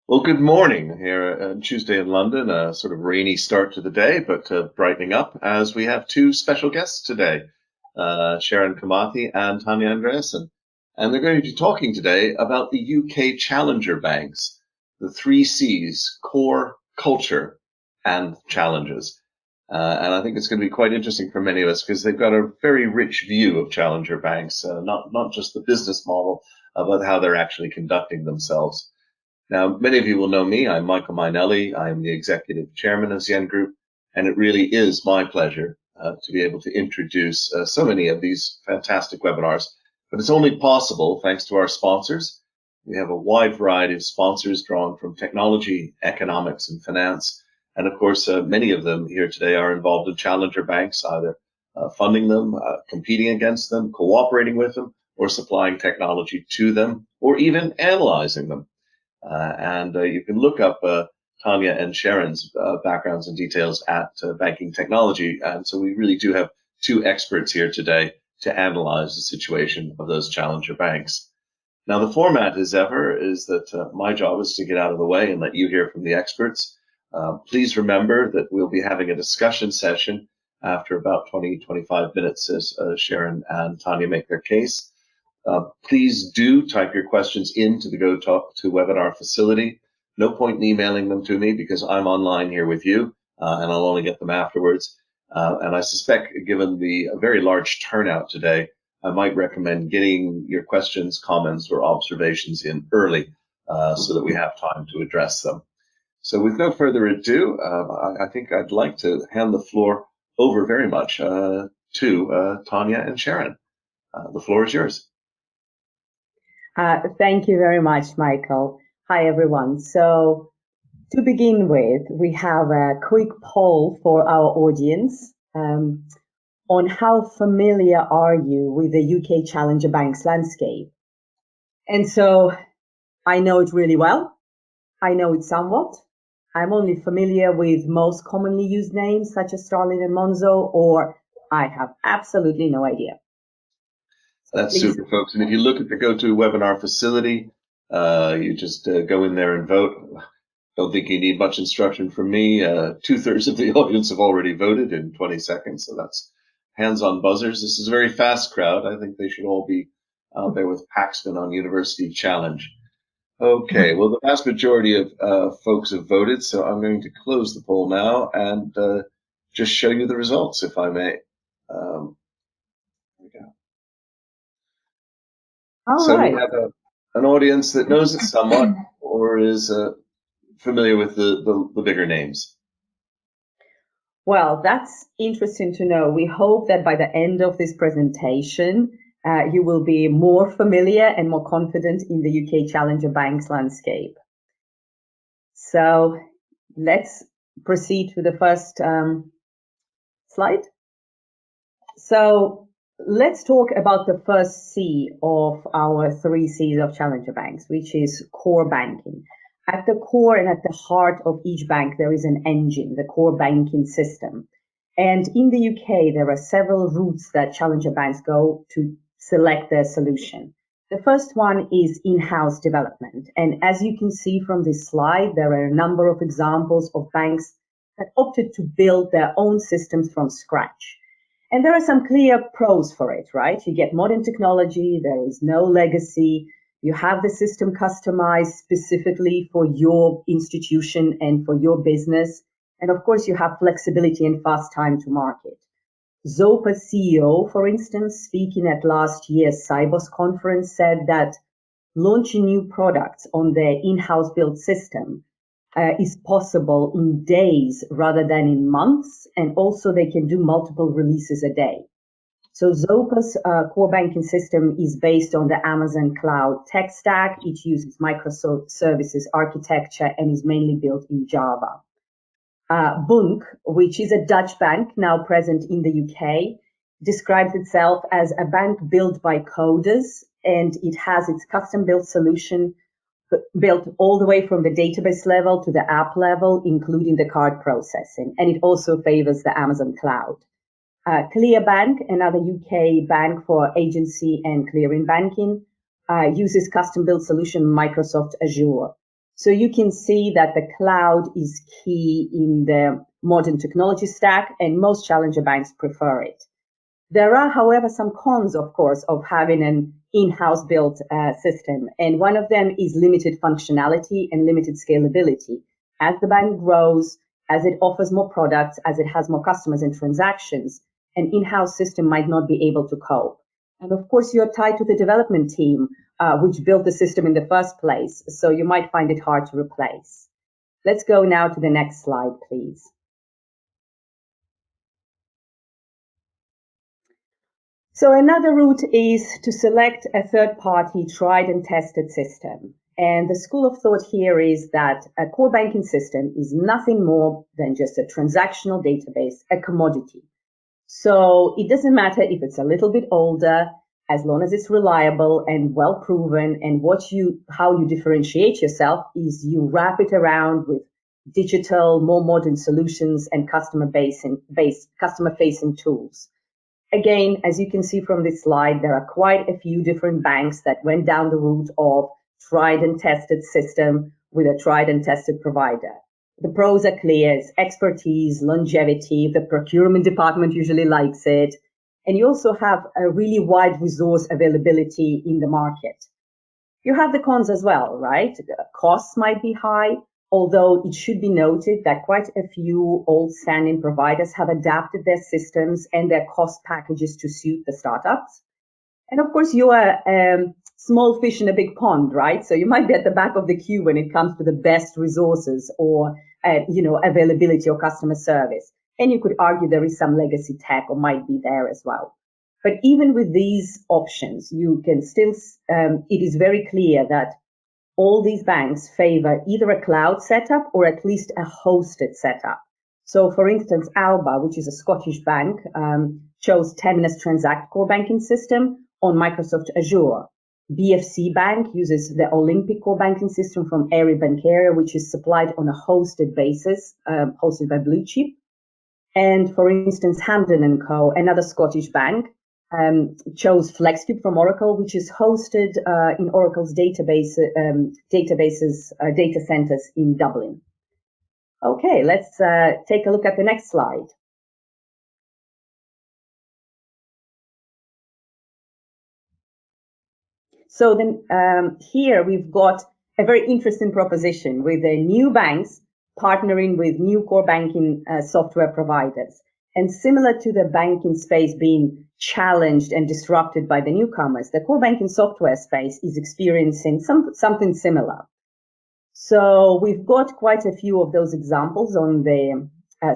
Well, good morning here on Tuesday in London. A sort of rainy start to the day, but brightening up as we have two special guests today, Sharon Kimathi and Tanya Andreasyan. And they're going to be talking today about the UK challenger banks, the three C's: core, culture, and challenges. And I think it's going to be quite interesting for many of us because they've got a very rich view of challenger banks, not just the business model, but how they're actually conducting themselves. Now, many of you will know me. I'm Michael Mainelli. I am the executive chairman of Zen Group, and it really is my pleasure to be able to introduce so many of these fantastic webinars. But it's only possible thanks to our sponsors. We have a wide variety of sponsors drawn from technology, economics, and finance. And of course, many of them here today are involved in challenger banks, either funding them, competing against them, cooperating with them, or supplying technology to them, or even analyzing them. And you can look up Tanya and Sharon's backgrounds and details at Banking Technology. And so we really do have two experts here today to analyze the situation of those challenger banks. Now, the format, as ever, is that my job is to get out of the way and let you hear from the experts. Please remember that we'll be having a discussion session after about 20-25 minutes as Sharon and Tanya make their case. Please do type your questions into the GoToWebinar facility. No point in emailing them to me because I'm online here with you, and I'll only get them afterwards. And I suspect, given the very large turnout today, I might recommend getting your questions, comments, or observations in early so that we have time to address them. So with no further ado, I think I'd like to hand the floor over very much to Tanya and Sharon. The floor is yours. Thank you very much, Michael. Hi, everyone. So to begin with, we have a quick poll for our audience on how familiar are you with the UK challenger banks landscape? And so I know it really well. I know it somewhat. I'm only familiar with most commonly used names such as Starling and Monzo, or I have absolutely no idea. That's super, folks. And if you look at the GoToWebinar facility, you just go in there and vote. Don't think you need much instruction from me. 2/3 of the audience have already voted in 20 seconds, so that's hands on buzzers. This is a very fast crowd. I think they should all be out there with Paxman on University Challenge. Okay, well, the vast majority of folks have voted, so I'm going to close the poll now and just show you the results, if I may. There we go. So we have an audience that knows it somewhat or is familiar with the bigger names. Well, that's interesting to know. We hope that by the end of this presentation, you will be more familiar and more confident in the UK challenger banks landscape. So let's proceed to the first slide. So let's talk about the first C of our three C's of challenger banks, which is core banking. At the core and at the heart of each bank, there is an engine, the core banking system. And in the UK, there are several routes that challenger banks go to select their solution. The first one is in-house development. And as you can see from this slide, there are a number of examples of banks that opted to build their own systems from scratch. And there are some clear pros for it, right? You get modern technology, there is no legacy, you have the system customized specifically for your institution and for your business. And of course, you have flexibility and fast time to market. Zopa's CEO, for instance, speaking at last year's Cybos conference, said that launching new products on their in-house built system is possible in days rather than in months. And also they can do multiple releases a day. So Zopa's core banking system is based on the Amazon cloud tech stack. It uses microservices architecture and is mainly built in Java. Bunk, which is a Dutch bank now present in the UK, describes itself as a bank built by coders, and it has its custom-built solution built all the way from the database level to the app level, including the card processing, and it also favors the Amazon cloud. Clearbank, another UK bank for agency and clearing banking, uses custom-built solution Microsoft Azure. So you can see that the cloud is key in the modern technology stack, and most challenger banks prefer it. There are, however, some cons, of course, of having an in-house built system. And one of them is limited functionality and limited scalability. As the bank grows, as it offers more products, as it has more customers and transactions, an in-house system might not be able to cope. And of course, you're tied to the development team, which built the system in the first place. So you might find it hard to replace. Let's go now to the next slide, please. So another route is to select a third-party tried and tested system. And the school of thought here is that a core banking system is nothing more than just a transactional database, a commodity. So it doesn't matter if it's a little bit older, as long as it's reliable and well proven. And how you differentiate yourself is you wrap it around with digital, more modern solutions and customer-facing tools. Again, as you can see from this slide, there are quite a few different banks that went down the route of tried and tested system with a tried and tested provider. The pros are clear: it's expertise, longevity, the procurement department usually likes it, and you also have a really wide resource availability in the market. You have the cons as well, right? Costs might be high, although it should be noted that quite a few old-standing providers have adapted their systems and their cost packages to suit the startups. And of course, you are small fish in a big pond, right? So you might be at the back of the queue when it comes to the best resources or availability or customer service. And you could argue there is some legacy tech or might be there as well. But even with these options, you can still, it is very clear that all these banks favor either a cloud setup or at least a hosted setup. So for instance, Alba, which is a Scottish bank, chose Temenos Transact core banking system on Microsoft Azure. BFC Bank uses the Olympic core banking system from Eri Bancaria, which is supplied on a hosted basis, hosted by Blue Chip. And for instance, Hampden & Co., another Scottish bank, chose FlexCube from Oracle, which is hosted in Oracle's data centers in Dublin. Okay, let's take a look at the next slide. So then here we've got a very interesting proposition with the new banks partnering with new core banking software providers. And similar to the banking space being challenged and disrupted by the newcomers, the core banking software space is experiencing something similar. So we've got quite a few of those examples on the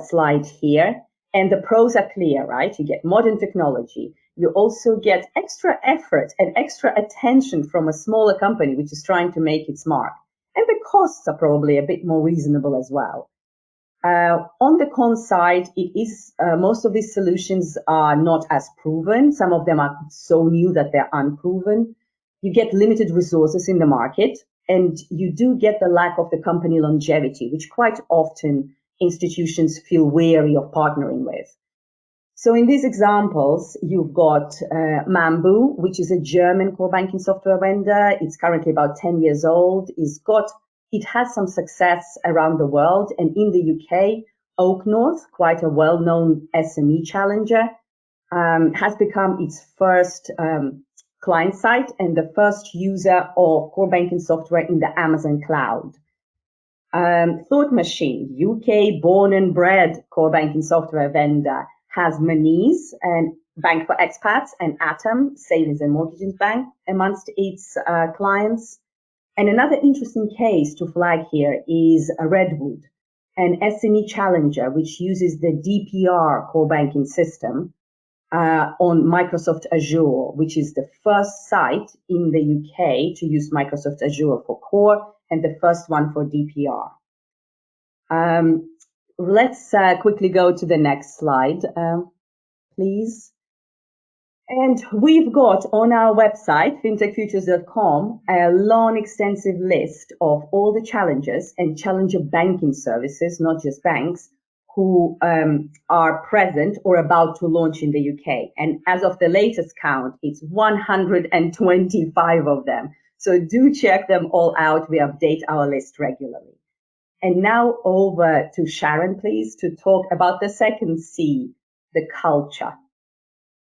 slide here. And the pros are clear, right? You get modern technology. You also get extra effort and extra attention from a smaller company which is trying to make its mark. And the costs are probably a bit more reasonable as well. On the con side, it is most of these solutions are not as proven. Some of them are so new that they're unproven. You get limited resources in the market, and you do get the lack of the company longevity, which quite often institutions feel wary of partnering with. So in these examples, you've got Mambu, which is a German core banking software vendor. It's currently about 10 years old. It has some success around the world, and in the UK, Oak North, quite a well-known SME challenger, has become its first client site and the first user of core banking software in the Amazon cloud. Thought Machine, UK born and bred core banking software vendor, has Monese, and Bank for Expats, and Atom, savings and mortgages bank, amongst its clients. And another interesting case to flag here is Redwood, an SME challenger which uses the DPR core banking system on Microsoft Azure, which is the first site in the UK to use Microsoft Azure for core and the first one for DPR. Let's quickly go to the next slide, please. And we've got on our website, fintechfutures.com, a long, extensive list of all the challengers and challenger banking services, not just banks, who are present or about to launch in the UK. And as of the latest count, it's 125 of them. So do check them all out. We update our list regularly. And now over to Sharon, please, to talk about the second C, the culture.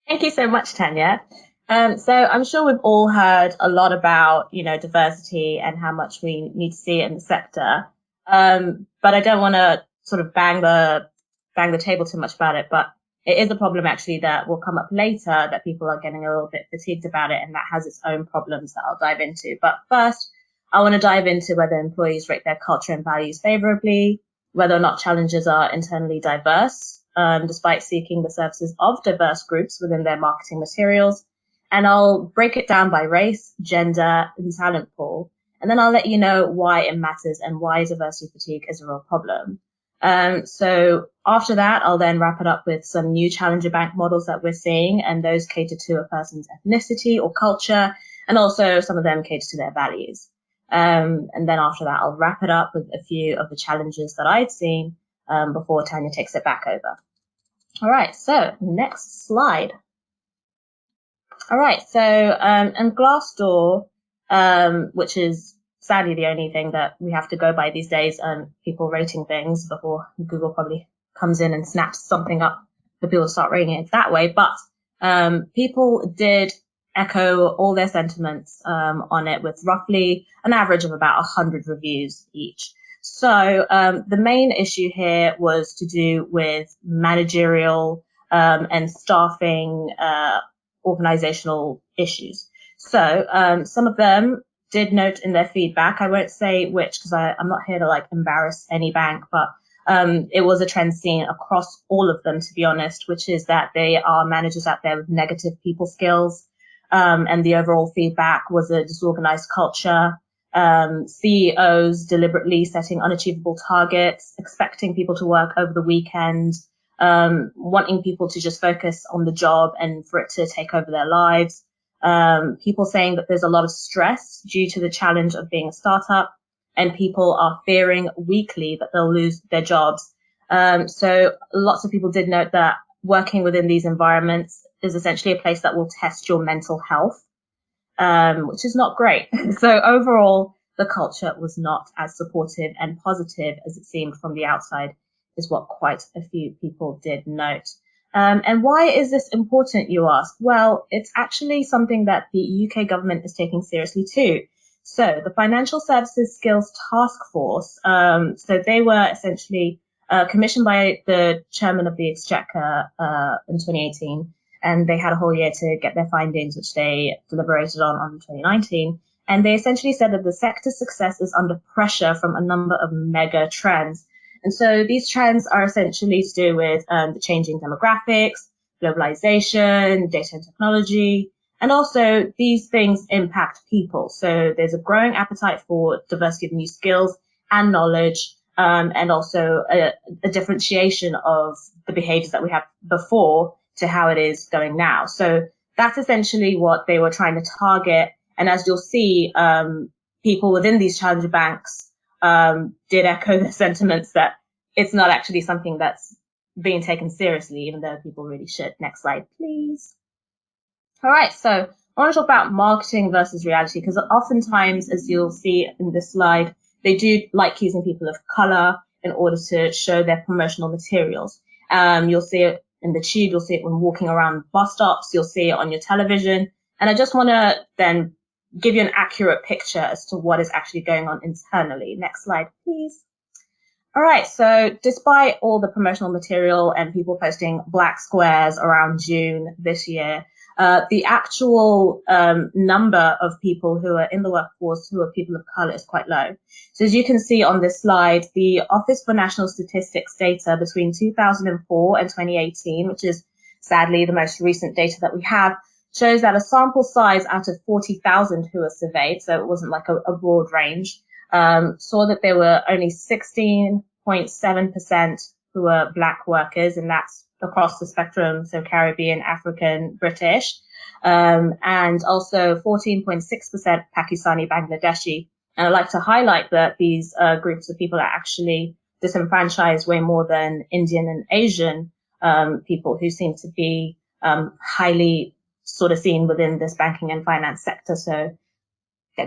Thank you so much, Tanya. So I'm sure we've all heard a lot about, diversity and how much we need to see it in the sector. But I don't want to sort of bang the table too much about it. But it is a problem actually that will come up later that people are getting a little bit fatigued about it, and that has its own problems that I'll dive into. But first, I want to dive into whether employees rate their culture and values favorably, whether or not challenges are internally diverse, despite seeking the services of diverse groups within their marketing materials. And I'll break it down by race, gender, and talent pool. And then I'll let you know why it matters and why diversity fatigue is a real problem. So after that, I'll then wrap it up with some new challenger bank models that we're seeing, and those cater to a person's ethnicity or culture, and also some of them cater to their values. And then after that, I'll wrap it up with a few of the challenges that I'd seen before Tanya takes it back over. All right, so next slide. All right, so and Glassdoor, which is sadly the only thing that we have to go by these days, and people rating things before Google probably comes in and snaps something up for people to start rating it that way. But people did echo all their sentiments on it, with roughly an average of about 100 reviews each. So the main issue here was to do with managerial and staffing organizational issues. So some of them did note in their feedback, I won't say which because I'm not here to embarrass any bank, but it was a trend seen across all of them, to be honest, which is that they are managers out there with negative people skills. And the overall feedback was a disorganized culture, CEOs deliberately setting unachievable targets, expecting people to work over the weekend, wanting people to just focus on the job and for it to take over their lives. People saying that there's a lot of stress due to the challenge of being a startup, and people are fearing weekly that they'll lose their jobs. So lots of people did note that working within these environments is essentially a place that will test your mental health, which is not great. So overall, the culture was not as supportive and positive as it seemed from the outside, is what quite a few people did note. And why is this important, you ask? Well, it's actually something that the UK government is taking seriously too. So the Financial Services Skills Task Force, so they were essentially commissioned by the chairman of the Exchequer in 2018, and they had a whole year to get their findings, which they deliberated on 2019. And they essentially said that the sector's success is under pressure from a number of mega trends. And so these trends are essentially to do with the changing demographics, globalization, data and technology, and also these things impact people. So there's a growing appetite for diversity of new skills and knowledge, and also a differentiation of the behaviors that we had before to how it is going now. So that's essentially what they were trying to target. And as you'll see, people within these challenger banks did echo the sentiments that it's not actually something that's being taken seriously, even though people really should. Next slide, please. All right, so I want to talk about marketing versus reality, because oftentimes, as you'll see in this slide, they do like using people of color in order to show their promotional materials. You'll see it in the tube, you'll see it when walking around bus stops, you'll see it on your television. And I just want to then give you an accurate picture as to what is actually going on internally. Next slide, please. All right, so despite all the promotional material and people posting black squares around June this year, the actual number of people who are in the workforce who are people of color is quite low. So as you can see on this slide, the Office for National Statistics data between 2004 and 2018, which is sadly the most recent data that we have, shows that a sample size out of 40,000 who were surveyed, so it wasn't like a broad range, saw that there were only 16.7% who were black workers, and that's across the spectrum, so Caribbean, African, British, and also 14.6% Pakistani, Bangladeshi. And I'd like to highlight that these groups of people are actually disenfranchised way more than Indian and Asian people, who seem to be highly sort of seen within this banking and finance sector. So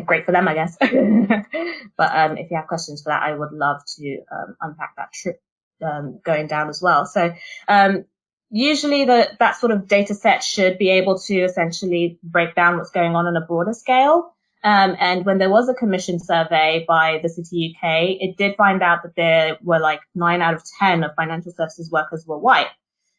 great for them, I guess. But if you have questions for that, I would love to unpack that trip going down as well. So usually that sort of data set should be able to essentially break down what's going on a broader scale. And when there was a commission survey by the City UK, it did find out that there were like 9 out of 10 of financial services workers were white.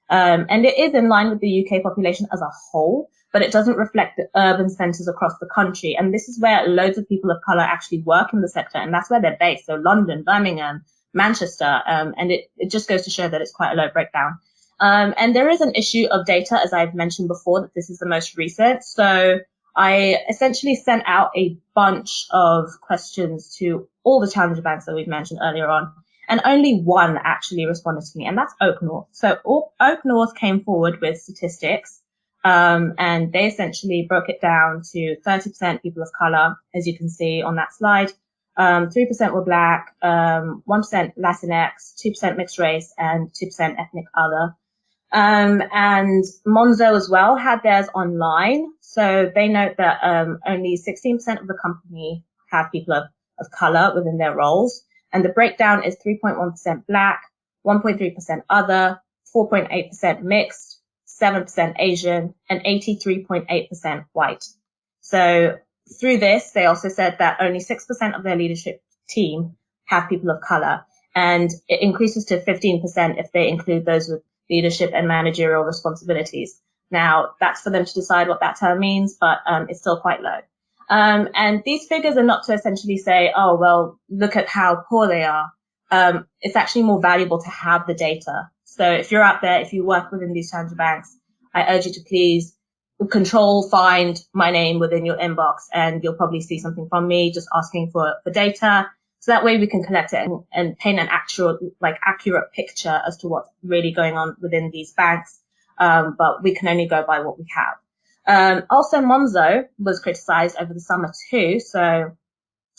And it is in line with the UK population as a whole, but it doesn't reflect the urban centres across the country. And this is where loads of people of colour actually work in the sector, and that's where they're based. So London, Birmingham, Manchester, and it just goes to show that it's quite a low breakdown. And there is an issue of data, as I've mentioned before, that this is the most recent. So I essentially sent out a bunch of questions to all the challenger banks that we've mentioned earlier on, and only one actually responded to me, and that's Oak North. So Oak North came forward with statistics, and they essentially broke it down to 30% people of color, as you can see on that slide. 3% were black, 1% Latinx, 2% mixed race, and 2% ethnic other. And Monzo as well had theirs online. So they note that only 16% of the company have people of color within their roles. And the breakdown is 3.1% black, 1.3% other, 4.8% mixed, 7% Asian, and 83.8% white. So through this, they also said that only 6% of their leadership team have people of color, and it increases to 15% if they include those with leadership and managerial responsibilities. Now, that's for them to decide what that term means, but it's still quite low. And these figures are not to essentially say, oh, well, look at how poor they are. It's actually more valuable to have the data. So if you're out there, if you work within these challenger banks, I urge you to please control find my name within your inbox, and you'll probably see something from me just asking for data. So that way we can collect it and paint an accurate picture as to what's really going on within these banks. But we can only go by what we have. Also, Monzo was criticized over the summer too. So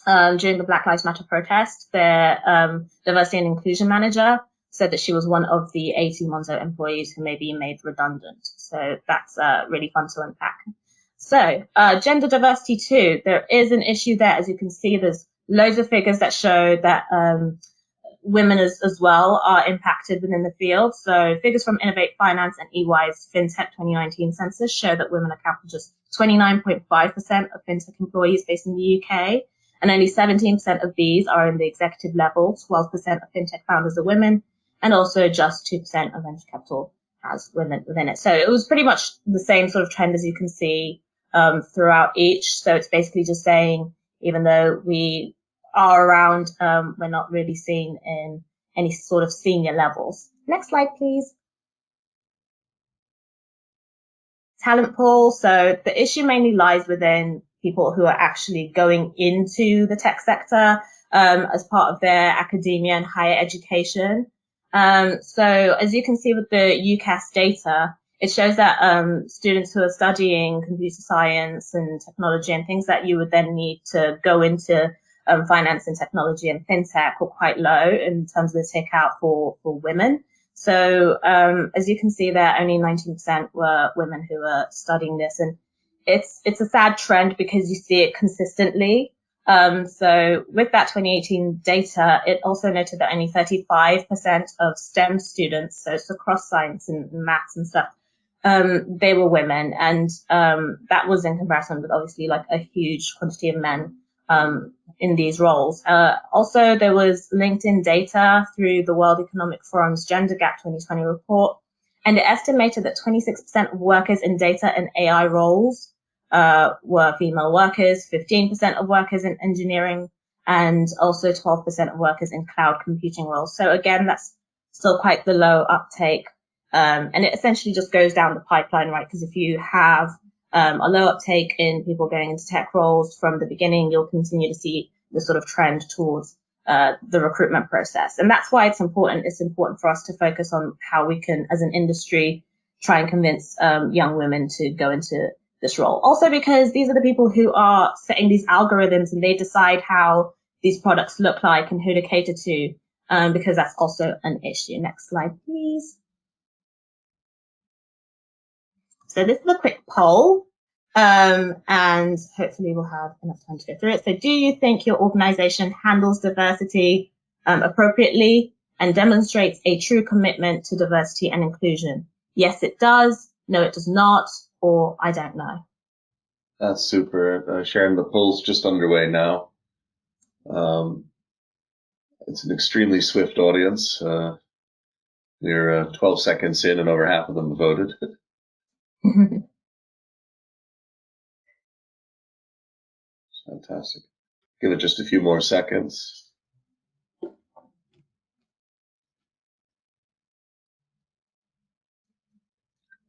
during the Black Lives Matter protest, their diversity and inclusion manager said that she was one of the 80 Monzo employees who may be made redundant. So that's really fun to unpack. So gender diversity too, there is an issue there. As you can see, there's loads of figures that show that women as well are impacted within the field. So figures from Innovate Finance and EY's FinTech 2019 census show that women account for just 29.5% of FinTech employees based in the UK, and only 17% of these are in the executive level, 12% of FinTech founders are women, and also just 2% of venture capital has women within it. So it was pretty much the same sort of trend as you can see throughout each. So it's basically just saying, even though we are around, we're not really seen in any sort of senior levels. Next slide, please. Talent pool. So the issue mainly lies within people who are actually going into the tech sector as part of their academia and higher education. So as you can see with the UCAS data, it shows that students who are studying computer science and technology and things that you would then need to go into finance and technology and fintech were quite low in terms of the takeout for women. So as you can see there, only 19% were women who were studying this, and it's a sad trend because you see it consistently. So with that 2018 data, it also noted that only 35% of STEM students, so it's across science and maths and stuff, they were women, and that was in comparison with obviously like a huge quantity of men in these roles. Also, there was LinkedIn data through the World Economic Forum's Gender Gap 2020 report, and it estimated that 26% of workers in data and AI roles were female workers, 15% of workers in engineering, and also 12% of workers in cloud computing roles. So again, that's still quite the low uptake. And it essentially just goes down the pipeline, right? Because if you have a low uptake in people going into tech roles from the beginning, you'll continue to see the sort of trend towards the recruitment process. And that's why it's important. It's important for us to focus on how we can, as an industry, try and convince young women to go into this role. Also because these are the people who are setting these algorithms, and they decide how these products look like and who to cater to, because that's also an issue. Next slide, please. So this is a quick poll. And hopefully we'll have enough time to go through it. So do you think your organization handles diversity appropriately and demonstrates a true commitment to diversity and inclusion? Yes, it does. No, it does not. Or I don't know. That's super. Sharon, the poll's just underway now. It's an extremely swift audience. We're 12 seconds in and over half of them have voted. Fantastic. Give it just a few more seconds.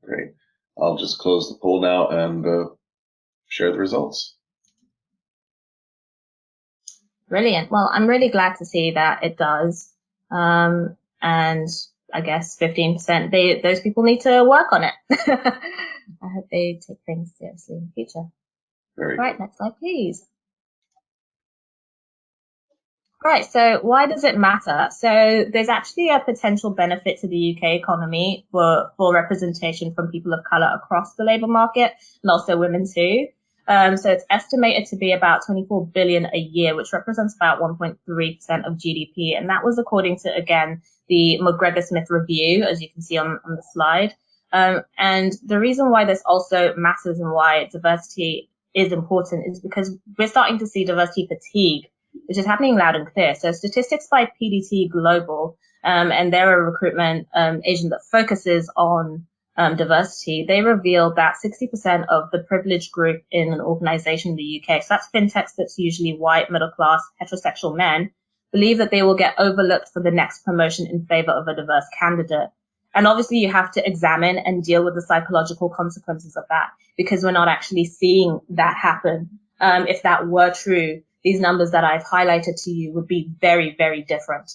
Great. I'll just close the poll now and share the results. Brilliant. Well, I'm really glad to see that it does. And I guess 15%, those people need to work on it. I hope they take things seriously in the future. Very Right, next slide, please. Right, so why does it matter? So there's actually a potential benefit to the UK economy for representation from people of colour across the labour market, and also women too. So it's estimated to be about 24 billion a year, which represents about 1.3% of GDP. And that was according to, again, the McGregor-Smith review, as you can see on the slide. And the reason why this also matters and why diversity is important is because we're starting to see diversity fatigue, which is happening loud and clear. So statistics by PDT Global, and they're a recruitment agent that focuses on diversity, they revealed that 60% of the privileged group in an organization in the UK, so that's fintechs that's usually white, middle class, heterosexual men, believe that they will get overlooked for the next promotion in favor of a diverse candidate. And obviously you have to examine and deal with the psychological consequences of that, because we're not actually seeing that happen. If that were true, these numbers that I've highlighted to you would be very, very different.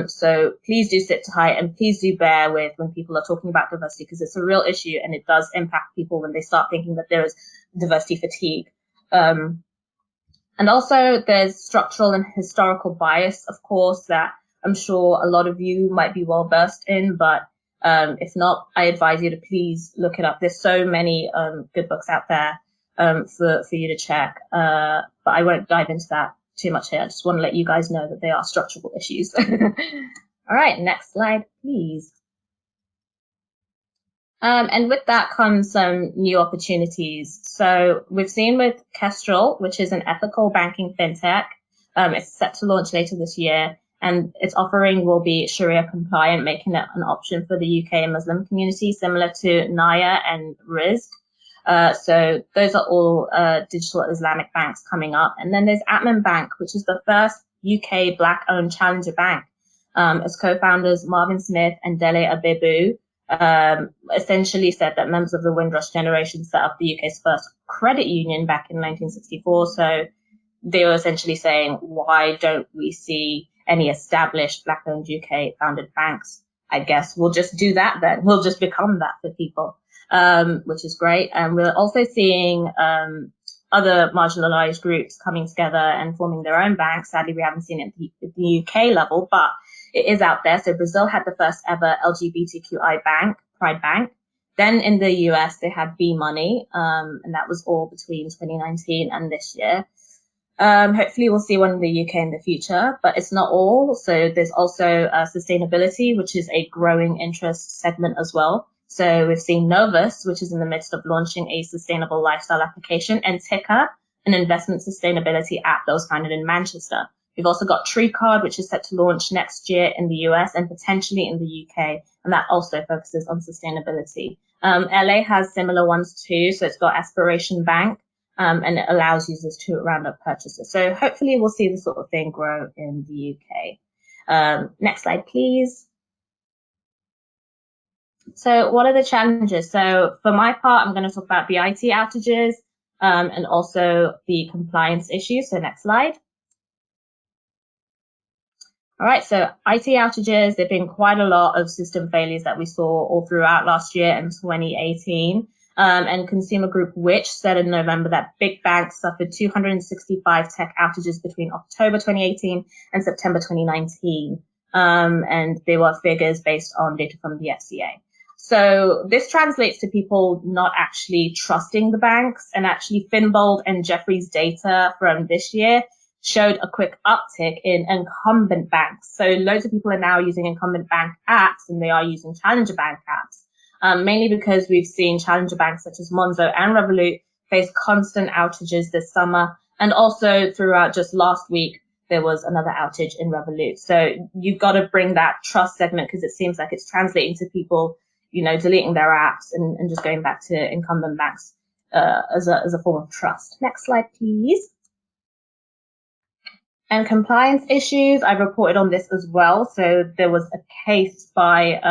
So please do sit tight and please do bear with when people are talking about diversity, because it's a real issue and it does impact people when they start thinking that there is diversity fatigue. And also there's structural and historical bias, of course, that I'm sure a lot of you might be well versed in, but if not, I advise you to please look it up. There's so many good books out there for you to check, but I won't dive into that too much here. I just want to let you guys know that they are structural issues. All right, next slide, please. And with that comes some new opportunities. So we've seen with Kestrel, which is an ethical banking fintech. It's set to launch later this year, and its offering will be Sharia compliant, making it an option for the UK Muslim community, similar to Naya and Rizq. So those are all digital Islamic banks coming up. And then there's Atman Bank, which is the first UK Black-owned challenger bank. Its co-founders Marvin Smith and Dele Abebu essentially said that members of the Windrush generation set up the UK's first credit union back in 1964. So they were essentially saying, why don't we see any established Black-owned UK-founded banks? I guess we'll just do that then. We'll just become that for people. Which is great. And we're also seeing other marginalized groups coming together and forming their own banks. Sadly, we haven't seen it at the UK level, but it is out there. So Brazil had the first ever LGBTQI bank, Pride Bank. Then in the US, they had B-Money, and that was all between 2019 and this year. Hopefully we'll see one in the UK in the future, but it's not all. So there's also sustainability, which is a growing interest segment as well. So we've seen Novus, which is in the midst of launching a sustainable lifestyle application, and Ticker, an investment sustainability app that was founded in Manchester. We've also got TreeCard, which is set to launch next year in the US and potentially in the UK, and that also focuses on sustainability. LA has similar ones too, so it's got Aspiration Bank, and it allows users to round up purchases. So hopefully we'll see this sort of thing grow in the UK. Next slide, please. So what are the challenges? So for my part, I'm going to talk about the IT outages and also the compliance issues. So next slide. All right, so IT outages, there have been quite a lot of system failures that we saw all throughout last year and 2018. And Consumer Group Which said in November that big banks suffered 265 tech outages between October 2018 and September 2019. And they were figures based on data from the FCA. So this translates to people not actually trusting the banks, and actually Finbold and Jeffrey's data from this year showed a quick uptick in incumbent banks. So loads of people are now using incumbent bank apps and they are using challenger bank apps, mainly because we've seen challenger banks such as Monzo and Revolut face constant outages this summer. And also throughout just last week, there was another outage in Revolut. So you've got to bring that trust segment, because it seems like it's translating to people, deleting their apps and just going back to incumbent banks as a form of trust. Next slide, please. And compliance issues, I reported on this as well. So there was a case by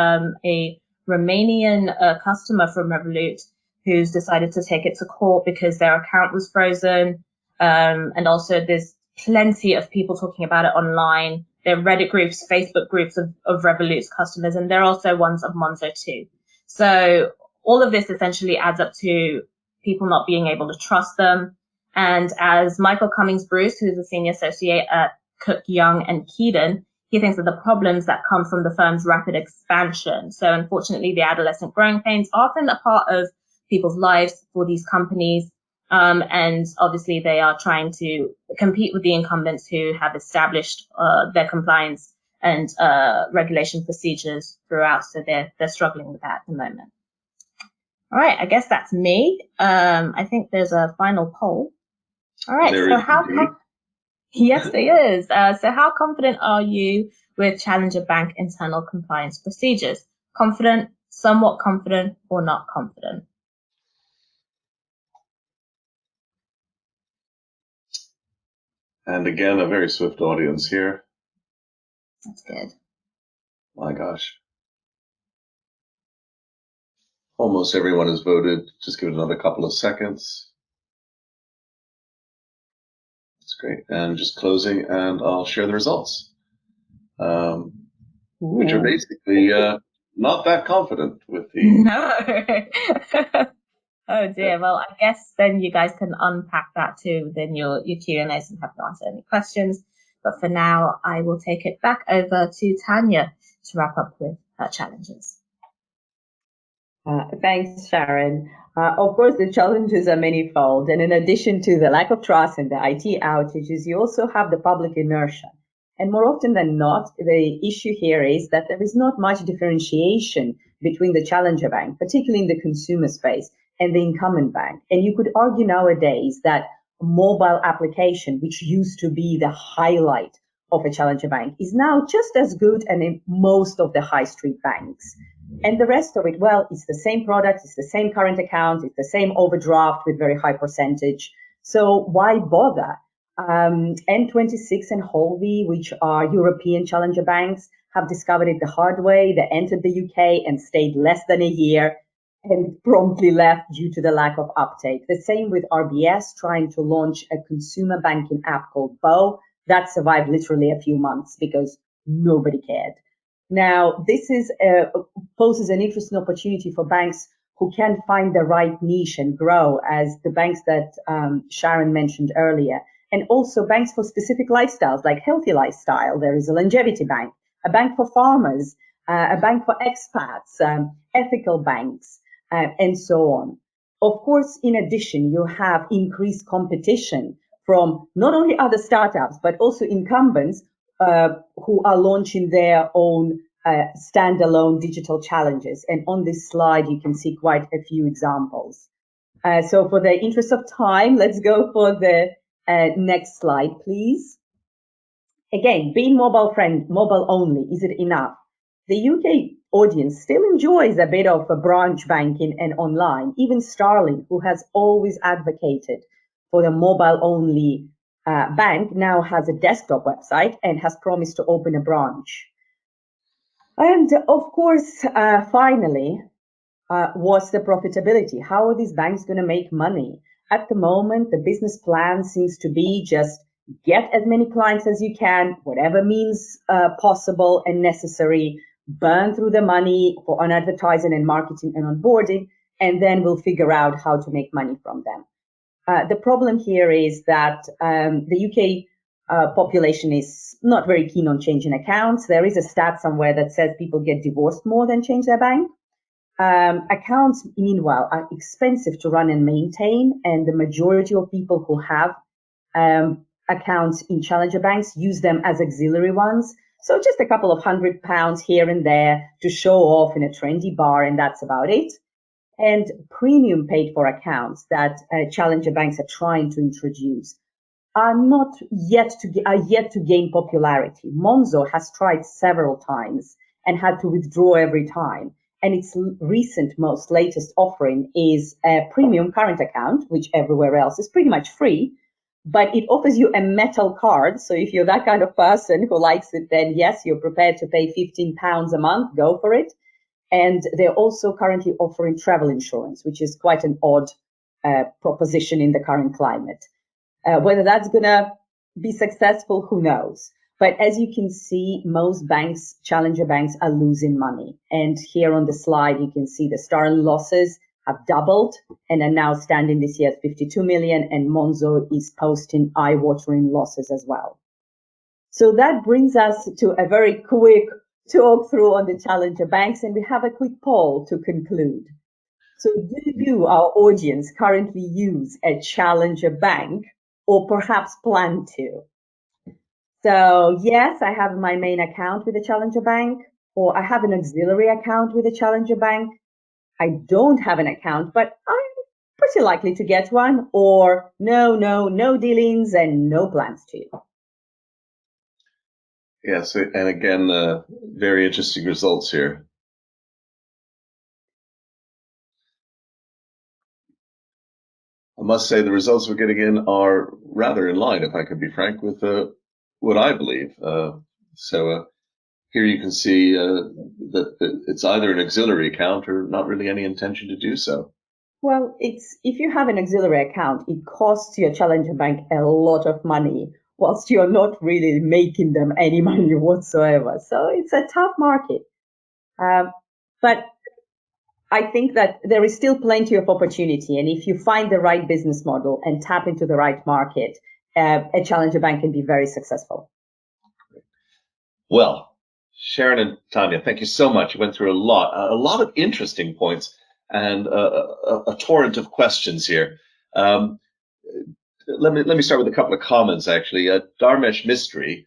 a Romanian customer from Revolut who's decided to take it to court because their account was frozen. And also there's plenty of people talking about it online. There are Reddit groups, Facebook groups of Revolut's customers, and there are also ones of Monzo too. So all of this essentially adds up to people not being able to trust them. And as Michael Cummings-Bruce, who's a senior associate at Cook, Young and Keaton, he thinks that the problems that come from the firm's rapid expansion. So unfortunately, the adolescent growing pains are often a part of people's lives for these companies. And obviously they are trying to compete with the incumbents who have established their compliance and regulation procedures throughout. So they're struggling with that at the moment. All right, I guess that's me. I think there's a final poll. All right, there so is yes, there is. So how confident are you with Challenger Bank internal compliance procedures? Confident, somewhat confident, or not confident? And again, a very swift audience here. That's good. My gosh. Almost everyone has voted. Just give it another couple of seconds. That's great. And just closing, and I'll share the results, which are basically not that confident with the... No. Oh dear. Well, I guess then you guys can unpack that too within your Q&As and have to answer any questions. But for now, I will take it back over to Tanya to wrap up with her challenges. Thanks, Sharon. Of course, the challenges are manifold. And in addition to the lack of trust and the IT outages, you also have the public inertia. And more often than not, the issue here is that there is not much differentiation between the challenger bank, particularly in the consumer space, and the incumbent bank. And you could argue nowadays that mobile application, which used to be the highlight of a challenger bank, is now just as good and in most of the high street banks. And the rest of it, well, it's the same product, it's the same current account, it's the same overdraft with very high percentage. So why bother? N26 and Holvi, which are European challenger banks, have discovered it the hard way. They entered the UK and stayed less than a year and promptly left due to the lack of uptake. The same with RBS trying to launch a consumer banking app called Bo. That survived literally a few months because nobody cared. Now, this poses an interesting opportunity for banks who can find the right niche and grow, as the banks that Sharon mentioned earlier, and also banks for specific lifestyles, like healthy lifestyle. There is a longevity bank, a bank for farmers, a bank for expats, ethical banks, and so on. Of course, in addition, you have increased competition from not only other startups, but also incumbents who are launching their own standalone digital challenges. And on this slide, you can see quite a few examples. So for the interest of time, let's go for the next slide, please. Again, being mobile only, is it enough? The UK audience still enjoys a bit of a branch banking and online. Even Starling, who has always advocated for the mobile-only bank, now has a desktop website and has promised to open a branch. And of course, finally, what's the profitability? How are these banks going to make money? At the moment, the business plan seems to be just get as many clients as you can, whatever means possible and necessary, burn through the money on advertising and marketing and onboarding, and then we'll figure out how to make money from them. The problem here is that the UK population is not very keen on changing accounts. There is a stat somewhere that says people get divorced more than change their bank. Accounts, meanwhile, are expensive to run and maintain, and the majority of people who have accounts in challenger banks use them as auxiliary ones. So just a couple of £100 here and there to show off in a trendy bar, and that's about it. And premium paid for accounts that challenger banks are trying to introduce are yet to gain popularity. Monzo has tried several times and had to withdraw every time. And its most latest offering is a premium current account, which everywhere else is pretty much free, but it offers you a metal card. So if you're that kind of person who likes it, then yes, you're prepared to pay £15 a month, go for it. And they're also currently offering travel insurance, which is quite an odd proposition in the current climate. Whether that's going to be successful, who knows? But as you can see, most banks, challenger banks, are losing money. And here on the slide, you can see the Sterling losses have doubled and are now standing this year at 52 million, and Monzo is posting eye-watering losses as well. So that brings us to a very quick talk through on the challenger banks, and we have a quick poll to conclude. So do you, our audience, currently use a challenger bank or perhaps plan to? So yes, I have my main account with a challenger bank, or I have an auxiliary account with a challenger bank. I don't have an account, but I'm pretty likely to get one, or no dealings and no plans to. Yes, and again, very interesting results here. I must say the results we're getting in are rather in line, if I could be frank, with what I believe. So here you can see that it's either an auxiliary account or not really any intention to do so. Well, if you have an auxiliary account, it costs your challenger bank a lot of money, whilst you're not really making them any money whatsoever. So it's a tough market. But I think that there is still plenty of opportunity. And if you find the right business model and tap into the right market, a challenger bank can be very successful. Well, Sharon and Tanya, thank you so much. You went through a lot of interesting points and a torrent of questions here. Let me start with a couple of comments, actually. Dharmesh Mistry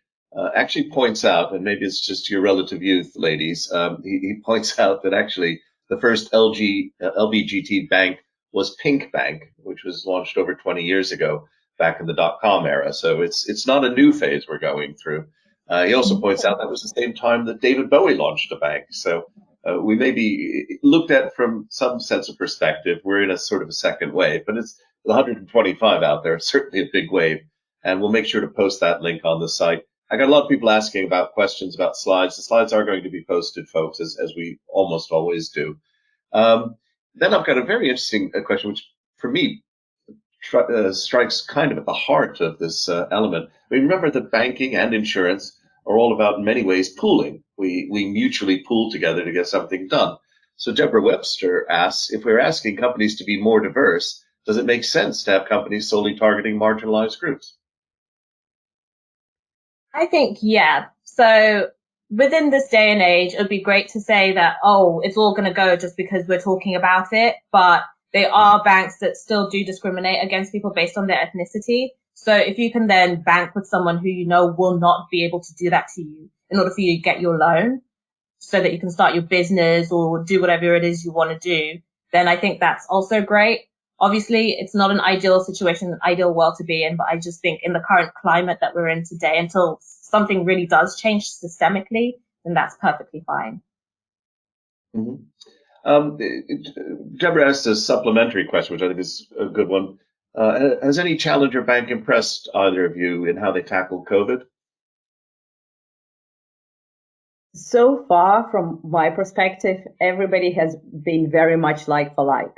actually points out, and maybe it's just your relative youth, ladies, he points out that actually the first LBGT bank was Pink Bank, which was launched over 20 years ago, back in the dot-com era. So it's not a new phase we're going through. He also points out that was the same time that David Bowie launched a bank. So we may be looked at from some sense of perspective. We're in a sort of a second wave, but it's 125 out there. It's certainly a big wave. And we'll make sure to post that link on the site. I got a lot of people asking about questions about slides. The slides are going to be posted, folks, as we almost always do. Then I've got a very interesting question, which for me strikes kind of at the heart of this element. I mean, remember that banking and insurance are all about, in many ways, pooling. We mutually pool together to get something done. So Deborah Webster asks, if we're asking companies to be more diverse, does it make sense to have companies solely targeting marginalized groups? I think, yeah. So within this day and age, it would be great to say that, oh, it's all going to go just because we're talking about it. But there are banks that still do discriminate against people based on their ethnicity. So if you can then bank with someone who you know will not be able to do that to you in order for you to get your loan so that you can start your business or do whatever it is you want to do, then I think that's also great. Obviously, it's not an ideal situation, an ideal world to be in, but I just think in the current climate that we're in today, until something really does change systemically, then that's perfectly fine. Mm-hmm. Deborah asked a supplementary question, which I think is a good one. Has any challenger bank impressed either of you in how they tackled COVID? So far, from my perspective, everybody has been very much like for like.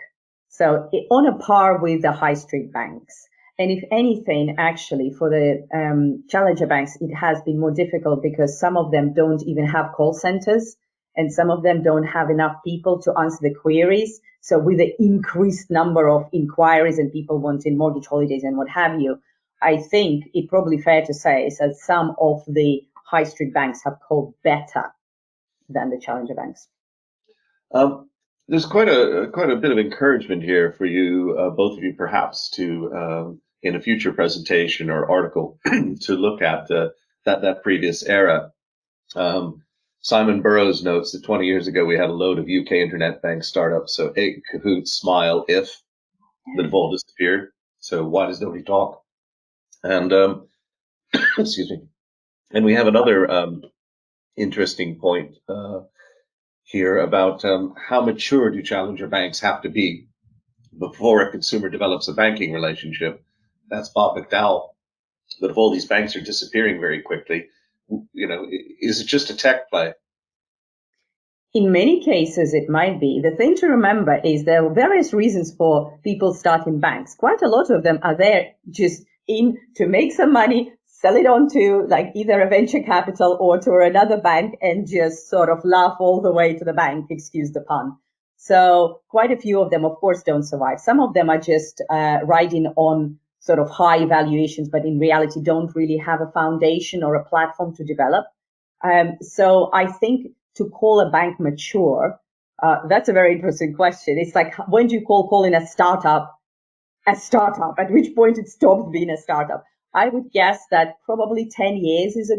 So on a par with the high street banks. And if anything, actually, for the challenger banks, it has been more difficult because some of them don't even have call centers and some of them don't have enough people to answer the queries. So with the increased number of inquiries and people wanting mortgage holidays and what have you, I think it's probably fair to say is that some of the high street banks have coped better than the challenger banks. There's quite a bit of encouragement here for you, both of you, perhaps, to in a future presentation or article to look at that previous era. Simon Burrows notes that 20 years ago we had a load of UK internet bank startups, so egg, cahoot, smile, if that have all disappeared. So why does nobody talk? And excuse me. And we have another interesting point here about how mature do challenger banks have to be before a consumer develops a banking relationship. That's Bob McDowell. But if all these banks are disappearing very quickly, is it just a tech play? In many cases, it might be. The thing to remember is there are various reasons for people starting banks. Quite a lot of them are there just in to make some money, sell it on to like either a venture capital or to another bank and just sort of laugh all the way to the bank, excuse the pun. So quite a few of them, of course, don't survive. Some of them are just riding on sort of high valuations, but in reality don't really have a foundation or a platform to develop. So I think to call a bank mature, that's a very interesting question. It's like, when do you calling a startup, at which point it stops being a startup? I would guess that probably 10 years is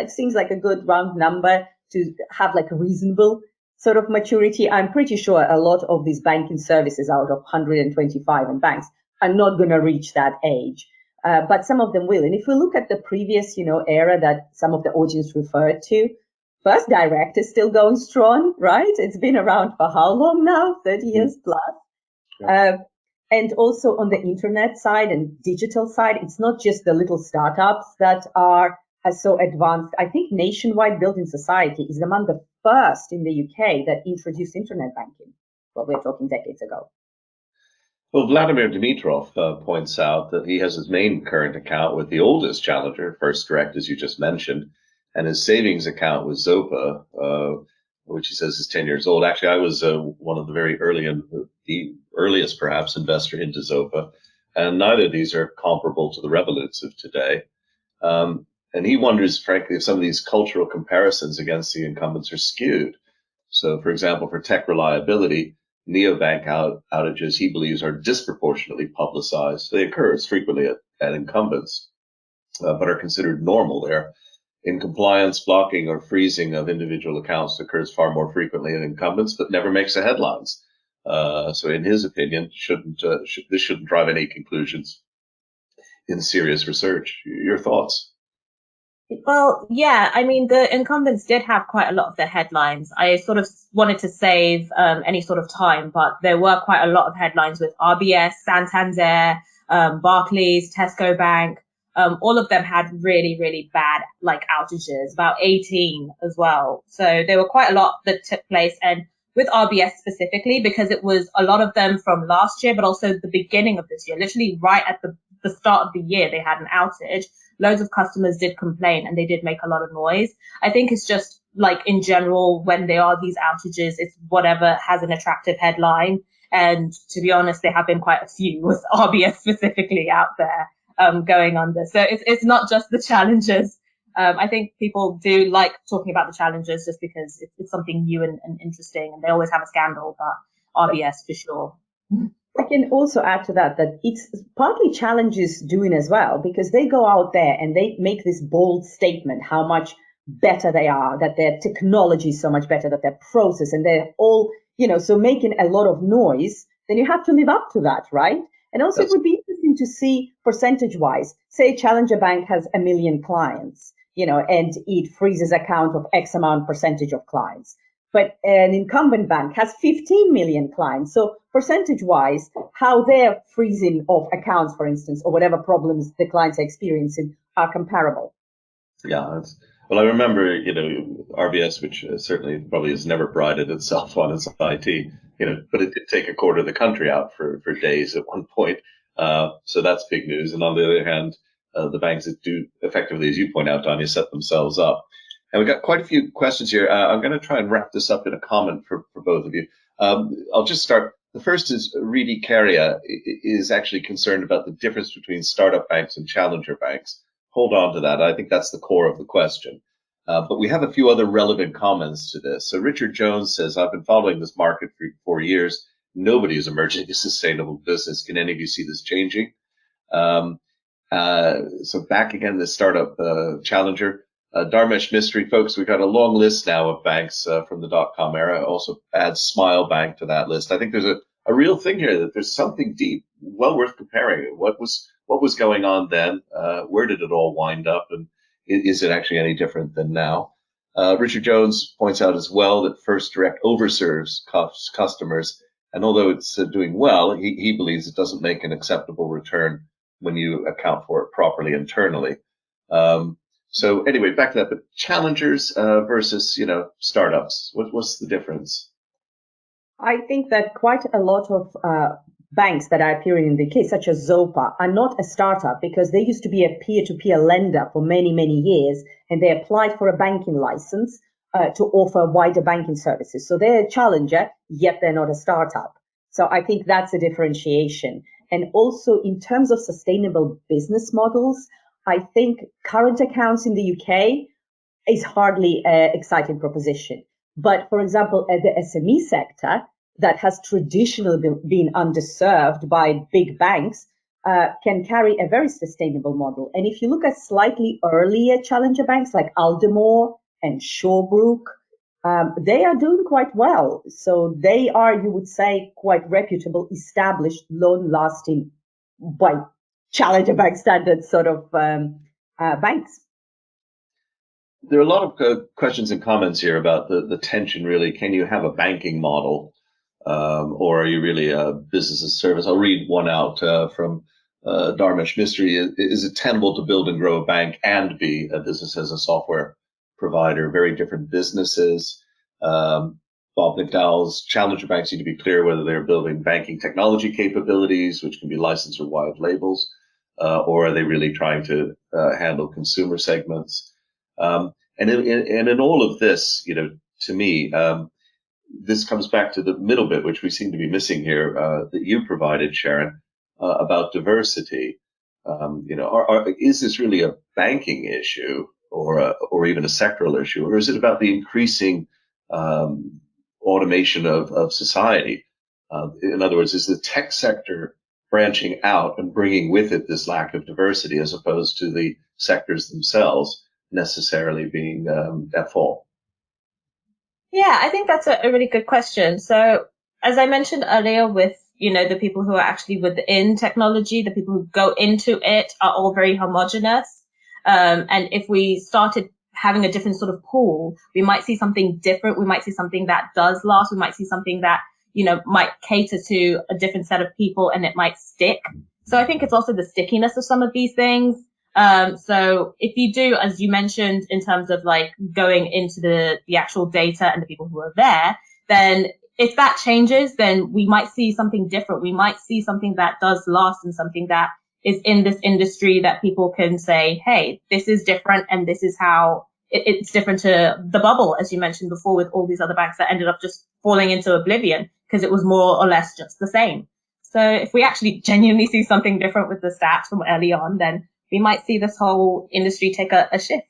seems like a good round number to have like a reasonable sort of maturity. I'm pretty sure a lot of these banking services out of 125 in banks are not going to reach that age. But some of them will. And if we look at the previous, era that some of the audience referred to, First Direct is still going strong, right? It's been around for how long now? 30 years plus. Yeah. And also on the internet side and digital side, it's not just the little startups that are so advanced. I think Nationwide Building Society is among the first in the UK that introduced internet banking. Well, we're talking decades ago. Well, Vladimir Dimitrov points out that he has his main current account with the oldest challenger, First Direct, as you just mentioned, and his savings account with Zopa, which he says is 10 years old. Actually, I was one of the very early and the earliest, perhaps, investor into Zopa, and neither of these are comparable to the Revoluts of today. And he wonders, frankly, if some of these cultural comparisons against the incumbents are skewed. So, for example, for tech reliability, neobank outages, he believes, are disproportionately publicized. They occur as frequently at incumbents, but are considered normal there. In compliance, blocking or freezing of individual accounts occurs far more frequently in incumbents, but never makes the headlines. So in his opinion, this shouldn't drive any conclusions in serious research. Your thoughts? Well, yeah, I mean, the incumbents did have quite a lot of their headlines. I sort of wanted to save any sort of time, but there were quite a lot of headlines with RBS, Santander, Barclays, Tesco Bank. All of them had really, really bad outages, about 18 as well. So there were quite a lot that took place. And with RBS specifically, because it was a lot of them from last year, but also the beginning of this year, literally right at the start of the year, they had an outage. Loads of customers did complain and they did make a lot of noise. I think it's just in general, when there are these outages, it's whatever has an attractive headline. And to be honest, there have been quite a few with RBS specifically out there going under. So it's not just the challenges. I think people do like talking about the challenges just because it's something new and interesting, and they always have a scandal, but RBS for sure. I can also add to that it's partly challenges doing as well, because they go out there and they make this bold statement how much better they are, that their technology is so much better, that their process, and they're all, so making a lot of noise, then you have to live up to that, right? And also it would be interesting to see percentage-wise, say Challenger Bank has 1 million clients, and it freezes account of X amount percentage of clients. But an incumbent bank has 15 million clients. So percentage-wise, how their freezing of accounts, for instance, or whatever problems the clients are experiencing are comparable. Yeah, well, I remember, RBS, which certainly probably has never prided itself on its IT, but it did take a quarter of the country out for days at one point. So that's big news. And on the other hand, the banks that do effectively, as you point out, Tanya, set themselves up. And we've got quite a few questions here. I'm going to try and wrap this up in a comment for both of you. I'll just start. The first is Reedy Carria is actually concerned about the difference between startup banks and challenger banks. Hold on to that. I think that's the core of the question. But we have a few other relevant comments to this. So Richard Jones says, I've been following this market for 4 years. Nobody is emerging a sustainable business. Can any of you see this changing? So back again, the startup challenger. Dharmesh Mystery, folks, we've got a long list now of banks from the dot-com era. Also add Smile Bank to that list. I think there's a real thing here, that there's something deep, well worth comparing. What was going on then? Where did it all wind up? And is it actually any different than now? Richard Jones points out as well that First Direct overserves customers. And although it's doing well, he believes it doesn't make an acceptable return when you account for it properly internally. So anyway, back to that. But challengers versus startups. What's the difference? I think that quite a lot of banks that are appearing in the case, such as Zopa, are not a startup because they used to be a peer-to-peer lender for many, many years, and they applied for a banking license to offer wider banking services. So they're a challenger, yet they're not a startup. So I think that's a differentiation. And also in terms of sustainable business models, I think current accounts in the UK is hardly an exciting proposition. But for example, at the SME sector, that has traditionally been underserved by big banks, can carry a very sustainable model. And if you look at slightly earlier challenger banks like Aldermore and Shawbrook, they are doing quite well. So they are, you would say, quite reputable, established, long-lasting, by challenger bank standards sort of banks. There are a lot of questions and comments here about the tension, really. Can you have a banking model, or are you really a business as a service? I'll read one out from Dharmesh Mystery. Is it tenable to build and grow a bank and be a business as a software provider? Very different businesses. Bob McDowell's challenger banks need to be clear whether they're building banking technology capabilities, which can be licensed or wide labels, or are they really trying to handle consumer segments? And in all of this, to me, this comes back to the middle bit, which we seem to be missing here, that you provided, Sharon, about diversity. Is this really a banking issue or even a sectoral issue, or is it about the increasing automation of society? In other words, is the tech sector branching out and bringing with it this lack of diversity, as opposed to the sectors themselves necessarily being at fault? Yeah, I think that's a really good question. So as I mentioned earlier, with the people who are actually within technology, the people who go into it are all very homogenous. And if we started having a different sort of pool, we might see something different. We might see something that does last. We might see something that, might cater to a different set of people and it might stick. So I think it's also the stickiness of some of these things. So if you do, as you mentioned, in terms of like going into the actual data and the people who are there, then if that changes, then we might see something different. We might see something that does last and something that is in this industry that people can say, hey, this is different and this is how it's different to the bubble, as you mentioned before, with all these other banks that ended up just falling into oblivion because it was more or less just the same. So if we actually genuinely see something different with the stats from early on, then we might see this whole industry take a shift.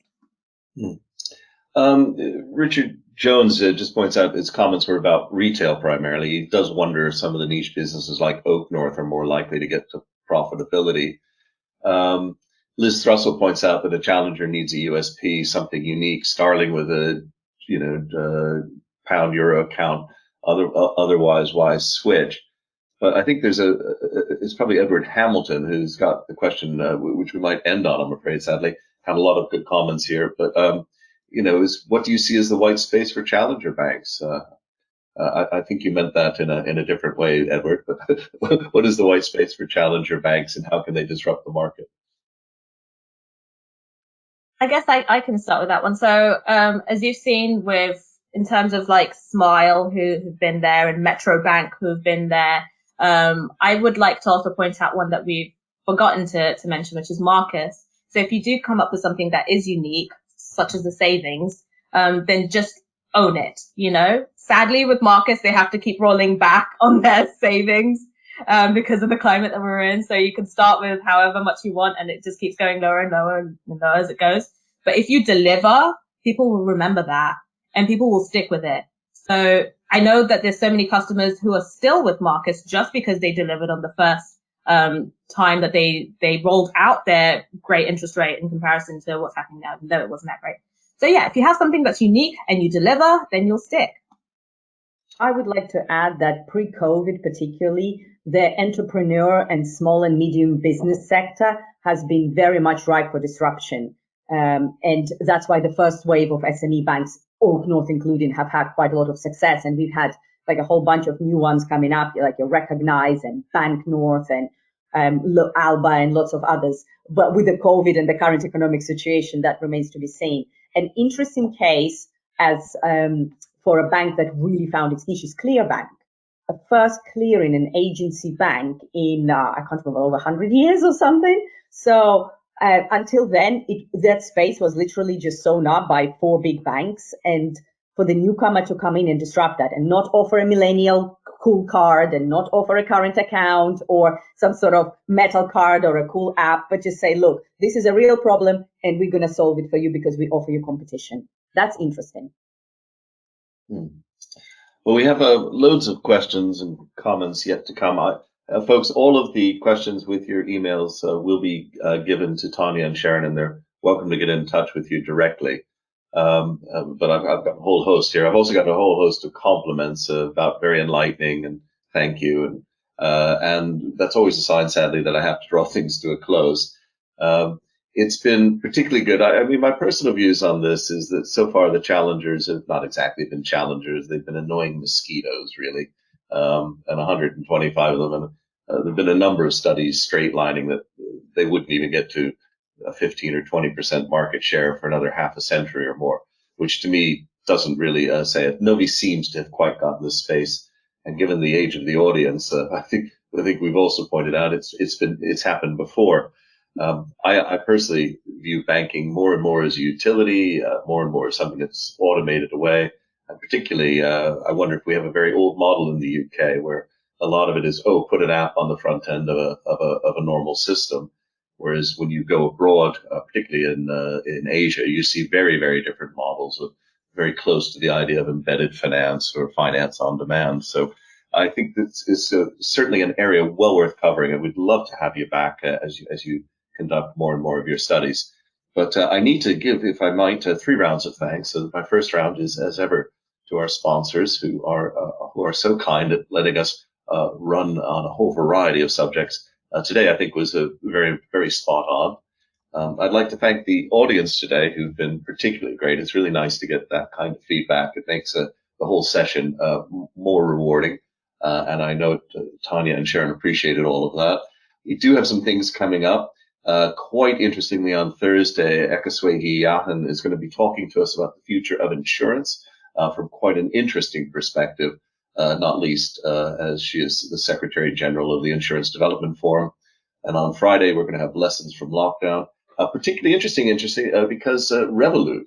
Richard Jones just points out his comments were about retail primarily. He does wonder if some of the niche businesses like Oak North are more likely to get to profitability. Liz Thrussell points out that a challenger needs a USP, something unique. Starling with a pound euro account. Otherwise, why switch? But I think it's probably Edward Hamilton who's got the question, which we might end on, I'm afraid, sadly. Had a lot of good comments here, but what do you see as the white space for challenger banks? I think you meant that in a different way, Edward. But what is the white space for challenger banks, and how can they disrupt the market? I guess I can start with that one. So as you've seen in terms of like Smile, who've been there, and Metro Bank, who've been there, I would like to also point out one that we've forgotten to mention, which is Marcus. So if you do come up with something that is unique, such as the savings, then just own it. Sadly, with Marcus, they have to keep rolling back on their savings because of the climate that we're in. So you can start with however much you want, and it just keeps going lower and lower and lower as it goes. But if you deliver, people will remember that and people will stick with it. So I know that there's so many customers who are still with Marcus just because they delivered on the first time that they rolled out their great interest rate in comparison to what's happening now, though it wasn't that great. So yeah, if you have something that's unique and you deliver, then you'll stick. I would like to add that pre-COVID particularly, the entrepreneur and small and medium business sector has been very much ripe for disruption. And that's why the first wave of SME banks, Oak North including, have had quite a lot of success. And we've had like a whole bunch of new ones coming up, like your Recognize and Bank North and Alba and lots of others. But with the COVID and the current economic situation, that remains to be seen. An interesting case as for a bank that really found its niche is Clearbank, a first clearing and agency bank in, I can't remember, over 100 years or something. So until then, that space was literally just sewn up by 4 big banks. And for the newcomer to come in and disrupt that and not offer a millennial cool card and not offer a current account or some sort of metal card or a cool app, but just say, look, this is a real problem and we're going to solve it for you because we offer you competition. That's interesting. Well, we have loads of questions and comments yet to come. Folks, all of the questions with your emails will be given to Tanya and Sharon, and they're welcome to get in touch with you directly. But I've got a whole host here. I've also got a whole host of compliments about very enlightening and thank you. And that's always a sign, sadly, that I have to draw things to a close. It's been particularly good. I mean, my personal views on this is that so far the challengers have not exactly been challengers. They've been annoying mosquitoes, really, and 125 of them. And there have been a number of studies straightlining that they wouldn't even get to a 15 or 20% market share for another half a century or more, which to me doesn't really say it. Nobody seems to have quite gotten this space. And given the age of the audience, I think we've also pointed out it's happened before. I personally view banking more and more as a utility, more and more as something that's automated away. And particularly, I wonder if we have a very old model in the UK where a lot of it is, put an app on the front end of a normal system. Whereas when you go abroad, particularly in Asia, you see very, very different models of very close to the idea of embedded finance or finance on demand. So I think this is certainly an area well worth covering, and we'd love to have you back as you conduct more and more of your studies. But I need to give, if I might, 3 rounds of thanks. So my first round is, as ever, to our sponsors who are so kind at letting us run on a whole variety of subjects. Today, I think, was a very, very spot on. I'd like to thank the audience today who've been particularly great. It's really nice to get that kind of feedback. It makes the whole session more rewarding. And I know Tanya and Sharon appreciated all of that. We do have some things coming up. Quite interestingly, on Thursday, Ekeswegi Yahan is going to be talking to us about the future of insurance from quite an interesting perspective, not least as she is the Secretary General of the Insurance Development Forum. And on Friday, we're going to have lessons from lockdown. Particularly interesting because Revolut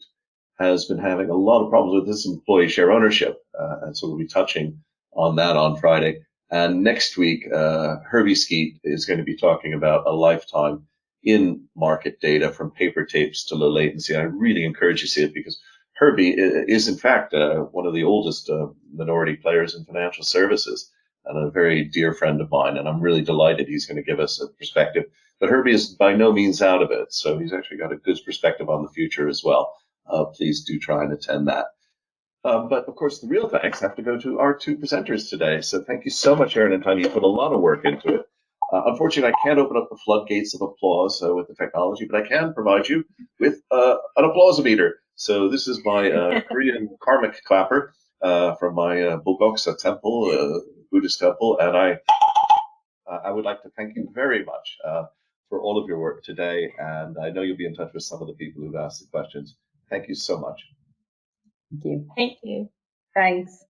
has been having a lot of problems with this employee share ownership. And so we'll be touching on that on Friday. And next week, Herbie Skeet is going to be talking about a lifetime in market data from paper tapes to low latency. I really encourage you to see it because Herbie is, in fact, one of the oldest minority players in financial services and a very dear friend of mine. And I'm really delighted he's going to give us a perspective. But Herbie is by no means out of it. So he's actually got a good perspective on the future as well. Please do try and attend that. But of course, the real thanks have to go to our 2 presenters today. So thank you so much, Sharon and Tanya. You put a lot of work into it. Unfortunately, I can't open up the floodgates of applause with the technology, but I can provide you with an applause-meter. So this is my Korean karmic clapper from my Bulgoksa temple, Buddhist temple, and I would like to thank you very much for all of your work today. And I know you'll be in touch with some of the people who've asked the questions. Thank you so much. Thank you. Thank you. Thanks.